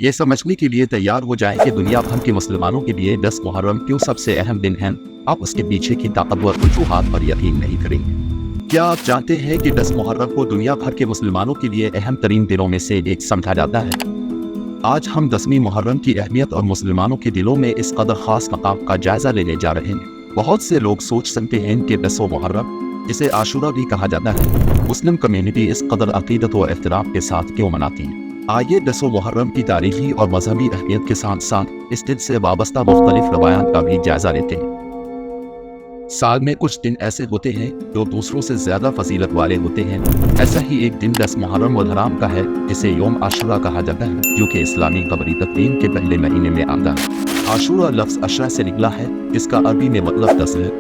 ये समझने के लिए तैयार हो जाएं कि दुनिया भर के मुसलमानों के लिए 10 मुहर्रम क्यों सबसे अहम दिन है। आप उसके पीछे की ताकतवर वजूहात पर यकीन नहीं करेंगे। क्या आप जानते हैं कि 10 मुहर्रम को दुनिया भर के मुसलमानों के लिए अहम तरीन दिनों में से एक समझा जाता है। आज हम 10वीं मुहर्रम की अहमियत और मुसलमानों के दिलों में इस कदर खास मकाम का जायजा लेने जा रहे हैं। बहुत से लोग सोच सकते हैं कि 10 मुहर्रम, जिसे आशूरा भी कहा जाता है, मुस्लिम कम्युनिटी इस कदर अकीदत व एहतराम के साथ क्यों मनाती है। आइए 10 मुहर्रम की तारीखी और मजहबी अहमियत के साथ साथ इस दिन से वाबस्ता मुख्तलिफ रवायात का भी जायजा लेते हैं। साल में कुछ दिन ऐसे होते हैं जो दूसरों से ज्यादा फजीलत वाले होते हैं। ऐसा ही एक दिन 10 मुहर्रम वल हराम का है, जिसे यौम आशूरा कहा जाता है, जो कि इस्लामी कमरी तक़वीम के पहले महीने में आता है। आशूरा लफ्ज़ अशरा से निकला है, जिसका अरबी में मतलब 10 है।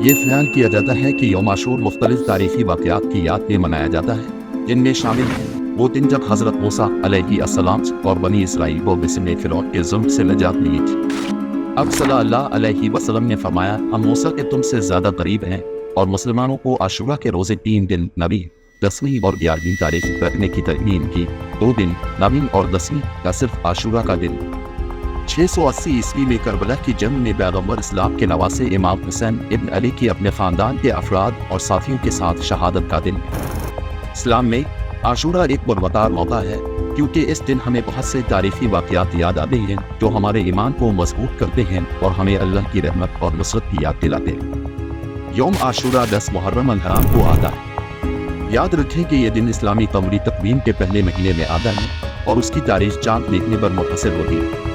ये ख्याल किया जाता है कि यौम आशूर मुख्तलिफ तारीखी वाक़यात की याद में मनाया जाता है, जिनमें शामिल है वो दिन जब हज़रत मूसा अलैहिस्सलाम और बनी इसराइल को मिस्र में फ़िरौन के ज़ुल्म से निजात मिली थी। अब सल्लल्लाहु अलैहि वसल्लम ने फरमाया, हम मूसा के तुमसे ज़्यादा करीब हैं, और मुसलमानों को आशूरा के रोज़े 3 दिन नबी 10वीं और 11वीं तारीख रखने की तरमीम की। 2 दिन 9वीं और 10वीं का सिर्फ आशूरा का दिन। 680 ईस्वी में करबला की जंग में पैगंबर इस्लाम के नवासे इमाम हुसैन इब्न अली की अपने ख़ानदान के अफराद और साथियों के साथ शहादत का दिन। इस्लाम में आशूरा एक पुरवकार मौका है, क्योंकि इस दिन हमें बहुत से तारीखी वाक़यात याद आते हैं जो हमारे ईमान को मजबूत करते हैं और हमें अल्लाह की रहमत और नुसरत की याद दिलाते हैं। यौम आशूरा 10 मुहर्रम अल हराम को आता है। याद रखें कि यह दिन इस्लामी कमरी तक़वीम के पहले महीने में आता है और उसकी तारीख चांद देखने पर मुनहसर होती है।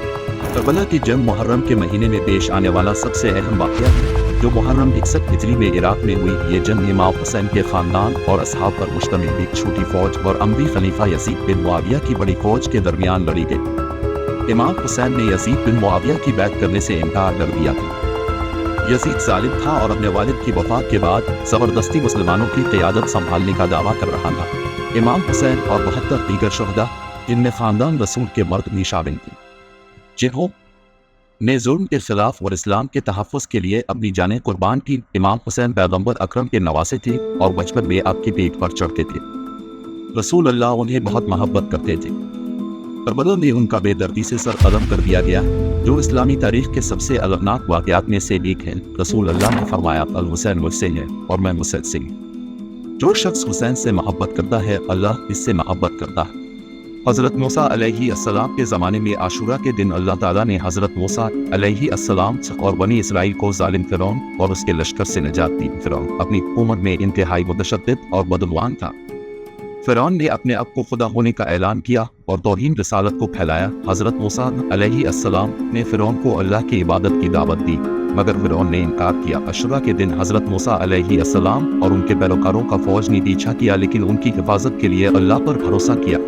करबला की जंग मुहर्रम के महीने में पेश आने वाला सबसे अहम वाक़या है, जो मुहर्रम 61 हिजरी में इराक में हुई। ये जंग इमाम हुसैन के ख़ानदान और असहाब पर मुश्तमिल एक छोटी फौज और अमवी खलीफा यजीद बिन मुआविया की बड़ी फौज के दरमियान लड़ी गई। इमाम हुसैन ने यजीद बिन मुआविया की बैत करने से इनकार कर दिया था। यजीद जालिम था और अपने वालिद की वफ़ात के बाद ज़बरदस्ती मुसलमानों की क़यादत संभालने का दावा कर रहा था। इमाम हुसैन और 72 दीगर शुहदा, जिनमें ख़ानदान रसूल के मर्द भी शामिल थे, जिन्होंने जुल्म के खिलाफ और इस्लाम के तहफ़्फ़ुज़ के लिए अपनी जानें कुर्बान की। इमाम हुसैन पैगंबर अकरम के नवासे थे और बचपन में आपकी पीठ पर चढ़ते थे। रसूल अल्लाह उन्हें बहुत मोहब्बत करते थे। करबला में उनका बेदर्दी से सर कदम कर दिया गया, जो इस्लामी तारीख के सबसे अलगनाक वाक़यात में से एक है। रसूल अल्लाह ने फरमाया, अल हुसैन मुझसे है और मैं मुझसे। जो शख्स हुसैन से मोहब्बत करता है, अल्लाह इससे मोहब्बत करता है। हज़रत मूसा अलैहिस्सलाम के ज़माने में आशूरा के दिन अल्लाह ताला ने हज़रत मूसा अलैहिस्सलाम और बनी इसराइल को ज़ालिम फ़िरौन और उसके लश्कर से निजात दी। फ़िरौन अपनी हुकूमत में इंतहाई मुतशद्दिद और बदगुमान था। फ़िरौन ने अपने आप को खुदा होने का ऐलान किया और तौहीन रिसालत को फैलाया। हज़रत मूसा अलैहिस्सलाम ने फ़िरौन को अल्लाह की इबादत की दावत दी, मगर फ़िरौन ने इनकार किया। आशूरा के दिन हज़रत मूसा अलैहिस्सलाम और उनके पैरोकारों का फ़ौज ने पीछा किया, लेकिन उनकी हिफाजत के लिए अल्लाह पर भरोसा किया।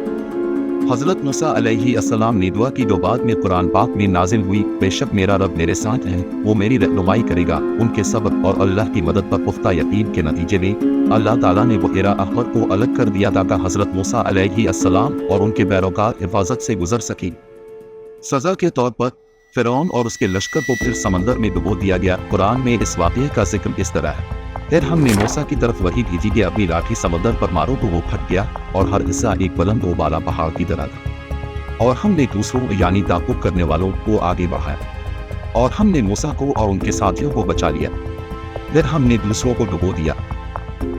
हज़रत मूसा अलैहिस्सलाम ने दुआ की जो बाद में कुरान पाक में नाजिल हुई, बेशक मेरा रब मेरे साथ है, वो मेरी रहनुमाई करेगा। उनके सब्र और अल्लाह की मदद पर पुख्ता यकीन के नतीजे में अल्लाह ताला ने बहेरा अहमर को अलग कर दिया ताकि हज़रत मूसा अलैहिस्सलाम और उनके पैरोकार हिफाजत से गुजर सकें। सज़ा के तौर पर फ़िरौन और उसके लश्कर को फिर समंदर में डुबो दिया गया। कुरान में इस वाक़ये का जिक्र इस तरह है, फिर हमने मूसा की तरफ वही भेजी कि अपनी लाठी समंदर पर मारो तो वो फट गया और हर हिस्सा एक बुलंद व बाला पहाड़ की तरह था। और हमने दूसरों यानी ताक़ुब करने वालों को आगे बढ़ाया और हमने मूसा को और उनके साथियों को बचा लिया। फिर हमने दूसरों को डुबो दिया।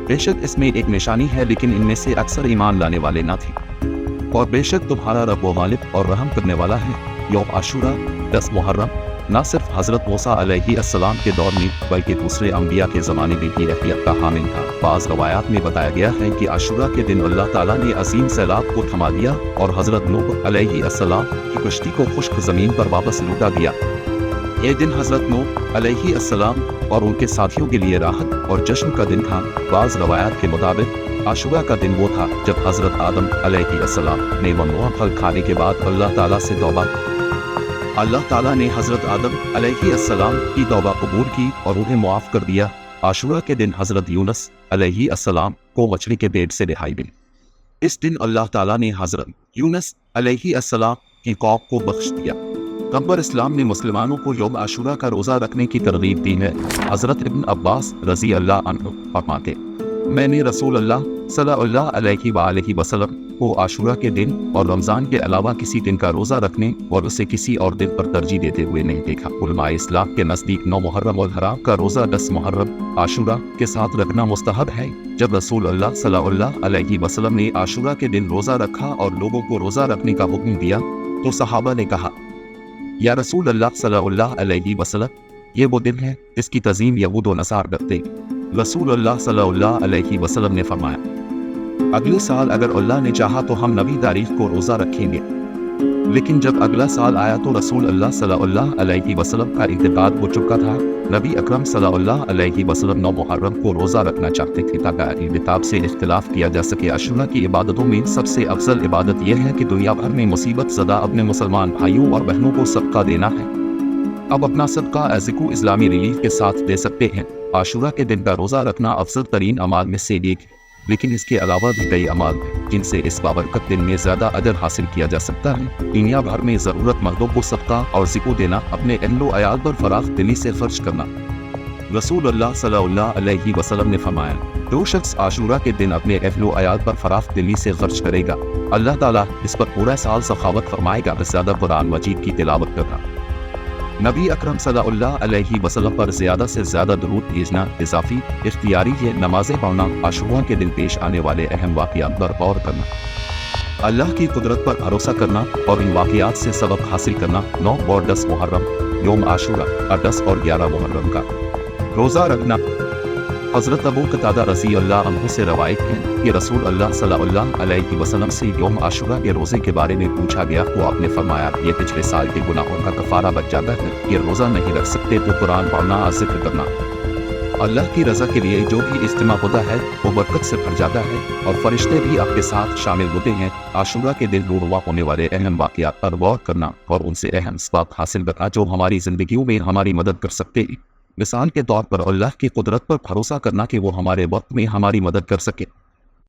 बेशक इसमें एक निशानी है, लेकिन इनमें से अक्सर ईमान लाने वाले न थे। और बेशक तुम्हारा रब वो गालिब और रहम करने वाला है। यौम आशूरा 10 मुहर्रम न सिर्फ हज़रत मूसा अलैहिस्सलाम के दौर में, बल्कि दूसरे अंबिया के ज़माने में भी अहमियत का हामिल था। बाज़ रवायात में बताया गया है कि आशूरा के दिन अल्लाह ताला ने अजीम सैलाब को थमा दिया और हज़रत नूह अलैहिस्सलाम की कश्ती को खुश्क ज़मीन पर वापस लौटा दिया। ये दिन हज़रत नूह अलैहिस्सलाम और उनके साथियों के लिए राहत और जश्न का दिन था। बाज़ रवायात के मुताबिक आशूरा का दिन वो था जब हज़रत आदम अलैहिस्सलाम ने ममनूआ फल खाने के बाद अल्लाह ताला से तौबा। अल्लाह ताला ने हज़रत आदम अलैहिस्सलाम की तौबा कबूल की और उन्हें मुआफ़ कर दिया। आशूरा के दिन हज़रत यूनुस अलैहिस्सलाम को मछली के पेट से रिहाई मिली। इस दिन अल्लाह ताला ने हज़रत यूनुस अलैहिस्सलाम की कौम को बख्श दिया। पैगंबर इस्लाम ने मुसलमानों को यौम आशूरा का रोज़ा रखने की तरगीब दी है। हज़रत इब्न अब्बास रज़ी अल्लाह अन्हु फरमाते, मैंने रसूल अल्लाह सल्लल्लाहु अलैहि वसल्लम کو आशुरा के दिन और रमज़ान के अलावा किसी दिन का रोज़ा रखने और उसे किसी और दिन पर तरजीह देते हुए नहीं देखा। उलमा इस्लाम के नज़दीक 9 मुहर्रम और हराम का रोज़ा 10 मुहर्रम आशुरा के साथ रखना मुस्तहब है। जब रसूल अल्लाह सल्लल्लाहु अलैहि वसल्लम ने आशुरा के दिन रोज़ा रखा और लोगों को रोज़ा रखने का हुक्म दिया तो सहाबा ने कहा, या रसूल अल्लाह सल्लल्लाहु अलैहि वसल्लम, ये वो दिन है इसकी तज़ीम यहूद व नसार करते। रसूल अल्लाह सल्लल्लाहु अलैहि वसल्लम ने फरमाया, अगले साल अगर अल्लाह ने चाहा तो हम नबी तारीख को रोज़ा रखेंगे। लेकिन जब अगला साल आया तो रसूल अल्लाह सल्लल्लाहु अलैहि वसल्लम का इंतकाल हो चुका था। नबी अकरम सल्लल्लाहु अलैहि वसल्लम 9 मुहर्रम को रोज़ा रखना चाहते थे ताकि इंतकाल से इख्तिलाफ किया जा सके। आशुरा की इबादतों में सबसे अफजल इबादत यह है कि दुनिया भर में मुसीबत ज़दा अपने मुसलमान भाइयों और बहनों को सदका देना है। अब अपना सदका एज़िको इस्लामी रिलीफ के साथ दे सकते हैं। आशुरा के दिन का रोज़ा रखना अफजल तरीन अमाल में से एक है, लेकिन इसके अलावा भी कई अमाल हैं जिनसे इस बाबरकत दिन में ज़्यादा अजर हासिल किया जा सकता है। दुनिया भर में ज़रूरतमंदों को सदका और ज़िको देना, अपने अहलो अयाल पर फराख दिली से खर्च करना। रसूल अल्लाह सल्लल्लाहु अलैहि वसल्लम ने फरमाया, जो शख्स आशुरा के दिन अपने अहलो अयाल पर फराख दिली से खर्च करेगा, अल्लाह ताला इस पर पूरा साल सखावत फरमाएगा। ज़्यादा कुरान मजीद की तिलावत करना, नबी अकरम सल्लल्लाहु अलैहि वसल्लम पर ज़्यादा से ज़्यादा दुरूद भेजना इज़ाफ़ी इख्तियारी है। नमाज़ें पढ़ना, आशुरा के दिन पेश आने वाले अहम वाक़ियात पर गौर करना, अल्लाह की कुदरत पर भरोसा करना और इन वाक़ियात से सबक हासिल करना। 9 और 10 मुहर्रम योम आशुरा और 10 और 11 मुहर्रम का रोज़ा रखना। हज़रत अबू कतादा रज़ी अल्लाह अन्हु से रवायत है कि रसूल अल्लाह सल्लल्लाहु अलैहि वसल्लम से यौम आशुरा के रोज़े के बारे में पूछा गया तो आपने फरमाया, ये पिछले साल के गुनाहों का कफ़ारा बच जाता है। ये रोज़ा नहीं रख सकते तो कुरान पढ़ना और ज़िक्र करना। अल्लाह की रज़ा के लिए जो भी इज्तिमा होता है वो बरकत से भर जाता है और फरिश्ते भी आपके साथ शामिल होते हैं। आशुरा के दिन रूनुमा होने वाले अहम वाक़ियात पर गौर करना और उनसे अहम सबक हासिल करना जो हमारी ज़िंदगियों में हमारी मदद कर सकते हैं। मिसाल के तौर पर अल्लाह की कुदरत पर भरोसा करना कि वो हमारे वक्त में हमारी मदद कर सके।